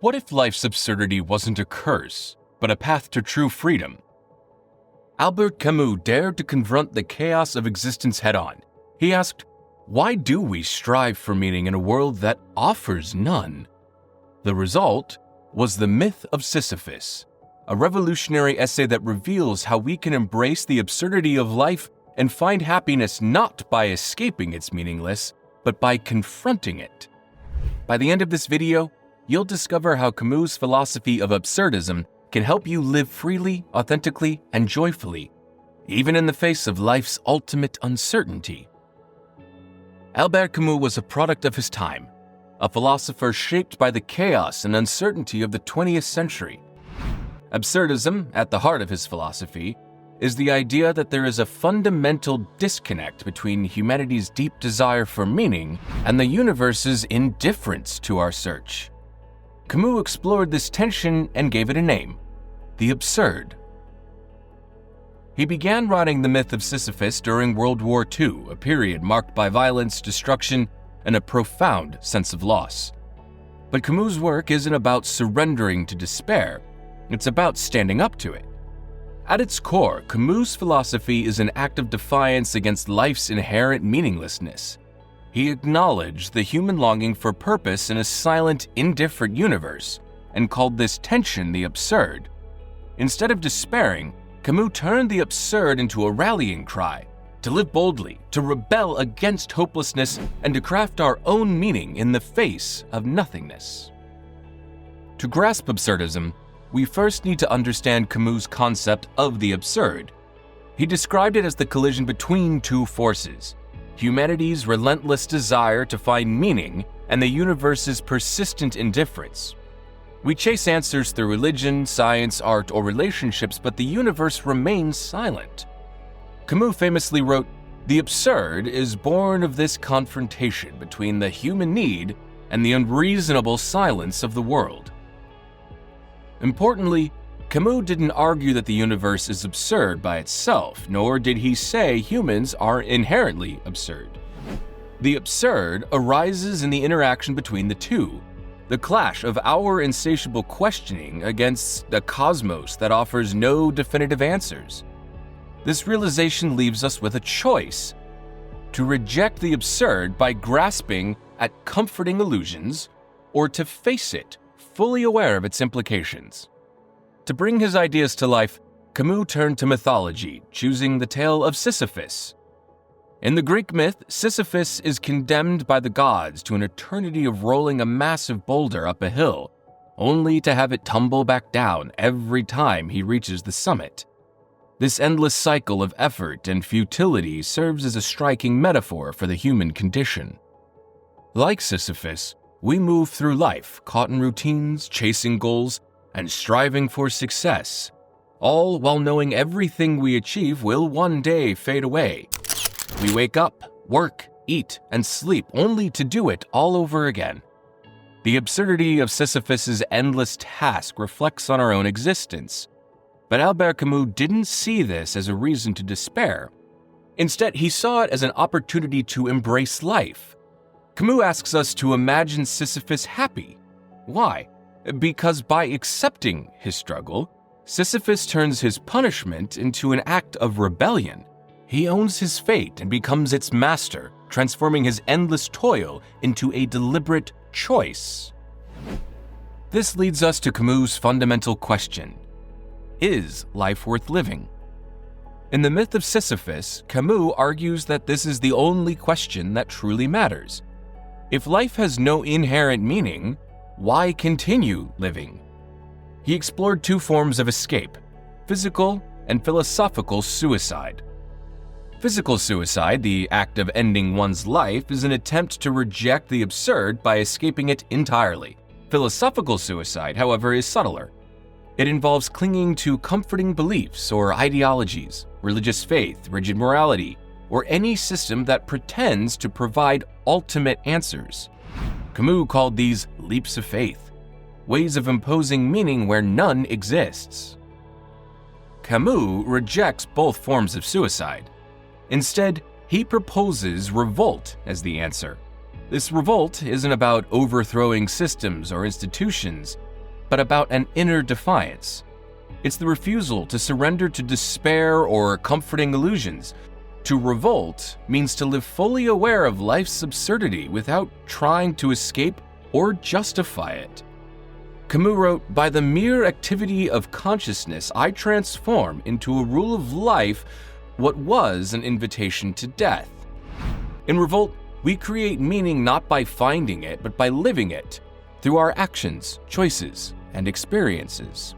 What if life's absurdity wasn't a curse, but a path to true freedom? Albert Camus dared to confront the chaos of existence head-on. He asked, why do we strive for meaning in a world that offers none? The result was The Myth of Sisyphus, a revolutionary essay that reveals how we can embrace the absurdity of life and find happiness not by escaping its meaningless, but by confronting it. By the end of this video, you'll discover how Camus' philosophy of absurdism can help you live freely, authentically, and joyfully, even in the face of life's ultimate uncertainty. Albert Camus was a product of his time, a philosopher shaped by the chaos and uncertainty of the 20th century. Absurdism, at the heart of his philosophy, is the idea that there is a fundamental disconnect between humanity's deep desire for meaning and the universe's indifference to our search. Camus explored this tension and gave it a name: the absurd. He began writing The Myth of Sisyphus during World War II, a period marked by violence, destruction, and a profound sense of loss. But Camus' work isn't about surrendering to despair, it's about standing up to it. At its core, Camus' philosophy is an act of defiance against life's inherent meaninglessness. He acknowledged the human longing for purpose in a silent, indifferent universe, and called this tension the absurd. Instead of despairing, Camus turned the absurd into a rallying cry, to live boldly, to rebel against hopelessness, and to craft our own meaning in the face of nothingness. To grasp absurdism, we first need to understand Camus' concept of the absurd. He described it as the collision between two forces: humanity's relentless desire to find meaning and the universe's persistent indifference. We chase answers through religion, science, art, or relationships, but the universe remains silent. Camus famously wrote, "The absurd is born of this confrontation between the human need and the unreasonable silence of the world." Importantly, Camus didn't argue that the universe is absurd by itself, nor did he say humans are inherently absurd. The absurd arises in the interaction between the two, the clash of our insatiable questioning against the cosmos that offers no definitive answers. This realization leaves us with a choice: to reject the absurd by grasping at comforting illusions, or to face it, fully aware of its implications. To bring his ideas to life, Camus turned to mythology, choosing the tale of Sisyphus. In the Greek myth, Sisyphus is condemned by the gods to an eternity of rolling a massive boulder up a hill, only to have it tumble back down every time he reaches the summit. This endless cycle of effort and futility serves as a striking metaphor for the human condition. Like Sisyphus, we move through life caught in routines, chasing goals, and striving for success, all while knowing everything we achieve will one day fade away. We wake up, work, eat, and sleep only to do it all over again. The absurdity of Sisyphus's endless task reflects on our own existence, but Albert Camus didn't see this as a reason to despair. Instead, he saw it as an opportunity to embrace life. Camus asks us to imagine Sisyphus happy. Why? Because by accepting his struggle, Sisyphus turns his punishment into an act of rebellion. He owns his fate and becomes its master, transforming his endless toil into a deliberate choice. This leads us to Camus' fundamental question: is life worth living? In The Myth of Sisyphus, Camus argues that this is the only question that truly matters. If life has no inherent meaning, why continue living? He explored two forms of escape: physical and philosophical suicide. Physical suicide, the act of ending one's life, is an attempt to reject the absurd by escaping it entirely. Philosophical suicide, however, is subtler. It involves clinging to comforting beliefs or ideologies, religious faith, rigid morality, or any system that pretends to provide ultimate answers. Camus called these leaps of faith, ways of imposing meaning where none exists. Camus rejects both forms of suicide. Instead, he proposes revolt as the answer. This revolt isn't about overthrowing systems or institutions. but about an inner defiance. It's the refusal to surrender to despair or comforting illusions. To revolt means to live fully aware of life's absurdity without trying to escape or justify it. Camus wrote, "By the mere activity of consciousness, I transform into a rule of life what was an invitation to death." In Revolt, we create meaning not by finding it, but by living it, through our actions, choices, and experiences.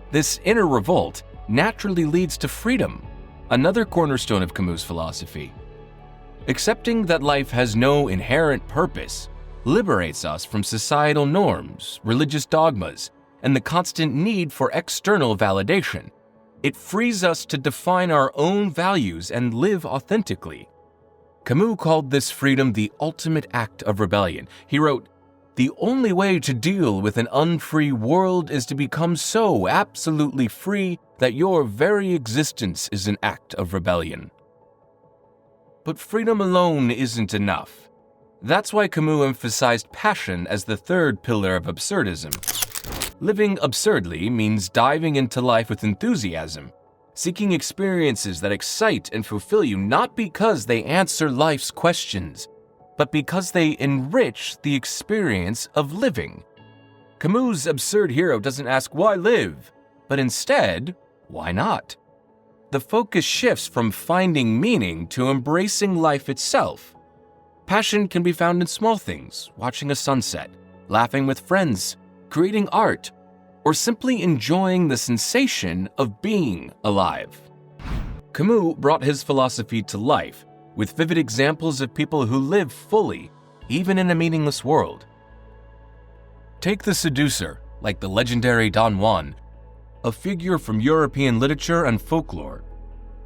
This inner revolt naturally leads to freedom, another cornerstone of Camus' philosophy. Accepting that life has no inherent purpose liberates us from societal norms, religious dogmas, and the constant need for external validation. It frees us to define our own values and live authentically. Camus called this freedom the ultimate act of rebellion. He wrote, "The only way to deal with an unfree world is to become so absolutely free that your very existence is an act of rebellion." But freedom alone isn't enough. That's why Camus emphasized passion as the third pillar of absurdism. Living absurdly means diving into life with enthusiasm, seeking experiences that excite and fulfill you not because they answer life's questions, but because they enrich the experience of living. Camus' absurd hero doesn't ask why live, but instead, why not? The focus shifts from finding meaning to embracing life itself. Passion can be found in small things, watching a sunset, laughing with friends, creating art, or simply enjoying the sensation of being alive. Camus brought his philosophy to life with vivid examples of people who live fully, even in a meaningless world. Take the seducer, like the legendary Don Juan, a figure from European literature and folklore.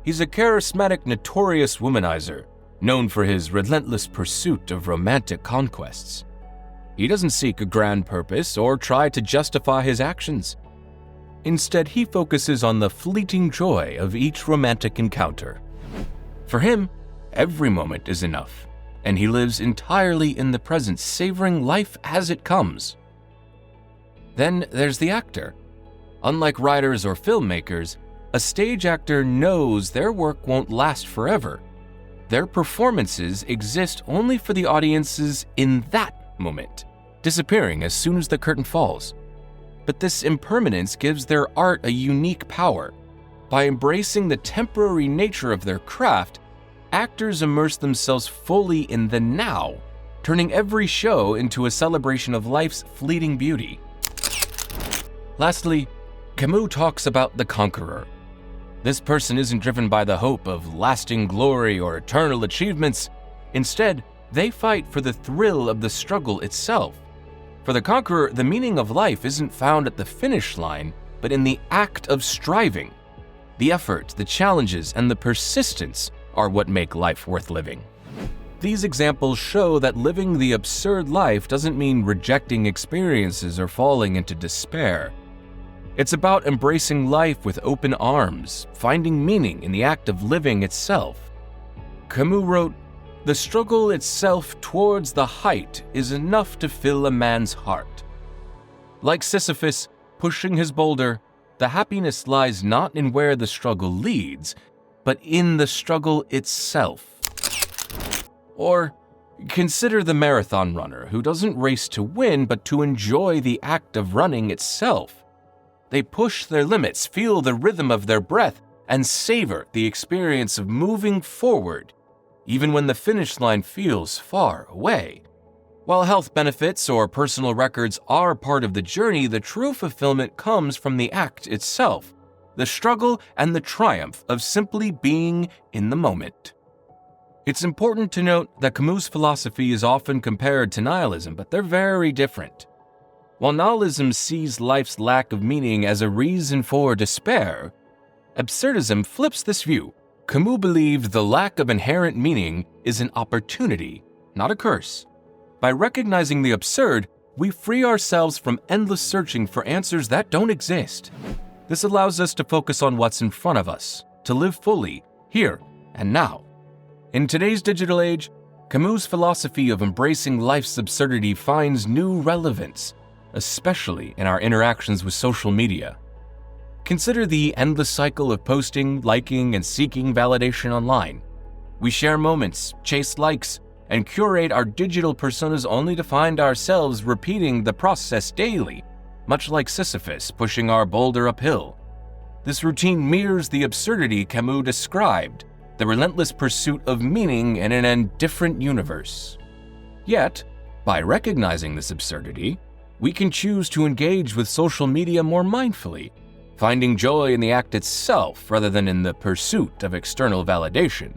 He's a charismatic, notorious womanizer, known for his relentless pursuit of romantic conquests. He doesn't seek a grand purpose or try to justify his actions. Instead, he focuses on the fleeting joy of each romantic encounter. For him, every moment is enough, and he lives entirely in the present, savoring life as it comes. Then there's the actor. Unlike writers or filmmakers, a stage actor knows their work won't last forever. Their performances exist only for the audiences in that moment, disappearing as soon as the curtain falls. But this impermanence gives their art a unique power. By embracing the temporary nature of their craft, actors immerse themselves fully in the now, turning every show into a celebration of life's fleeting beauty. Lastly, Camus talks about the Conqueror. This person isn't driven by the hope of lasting glory or eternal achievements. Instead, they fight for the thrill of the struggle itself. For the Conqueror, the meaning of life isn't found at the finish line, but in the act of striving. The effort, the challenges, and the persistence are what make life worth living. These examples show that living the absurd life doesn't mean rejecting experiences or falling into despair. It's about embracing life with open arms, finding meaning in the act of living itself. Camus wrote, "The struggle itself towards the height is enough to fill a man's heart." Like Sisyphus pushing his boulder, the happiness lies not in where the struggle leads, but in the struggle itself. Or consider the marathon runner who doesn't race to win, but to enjoy the act of running itself. They push their limits, feel the rhythm of their breath, and savor the experience of moving forward, even when the finish line feels far away. While health benefits or personal records are part of the journey, the true fulfillment comes from the act itself, the struggle and the triumph of simply being in the moment. It's important to note that Camus' philosophy is often compared to nihilism, but they're very different. While nihilism sees life's lack of meaning as a reason for despair, absurdism flips this view. Camus believed the lack of inherent meaning is an opportunity, not a curse. By recognizing the absurd, we free ourselves from endless searching for answers that don't exist. This allows us to focus on what's in front of us, to live fully, here and now. In today's digital age, Camus' philosophy of embracing life's absurdity finds new relevance. especially in our interactions with social media. Consider the endless cycle of posting, liking, and seeking validation online. We share moments, chase likes, and curate our digital personas only to find ourselves repeating the process daily, much like Sisyphus pushing our boulder uphill. This routine mirrors the absurdity Camus described, the relentless pursuit of meaning in an indifferent universe. Yet, by recognizing this absurdity, we can choose to engage with social media more mindfully, finding joy in the act itself rather than in the pursuit of external validation.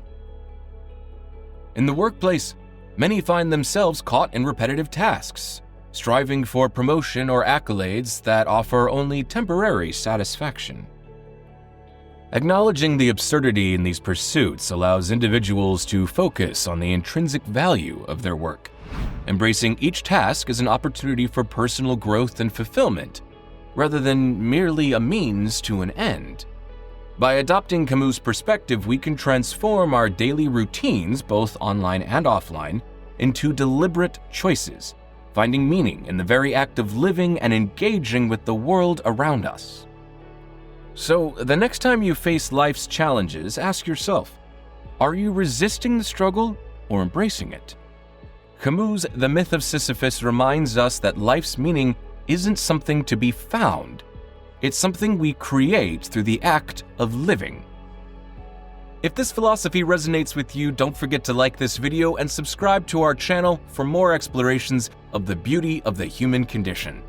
In the workplace, many find themselves caught in repetitive tasks, striving for promotion or accolades that offer only temporary satisfaction. Acknowledging the absurdity in these pursuits allows individuals to focus on the intrinsic value of their work, embracing each task as an opportunity for personal growth and fulfillment, rather than merely a means to an end. By adopting Camus' perspective, we can transform our daily routines, both online and offline, into deliberate choices, finding meaning in the very act of living and engaging with the world around us. So, the next time you face life's challenges, ask yourself, are you resisting the struggle or embracing it? Camus' The Myth of Sisyphus reminds us that life's meaning isn't something to be found. It's something we create through the act of living. If this philosophy resonates with you, don't forget to like this video and subscribe to our channel for more explorations of the beauty of the human condition.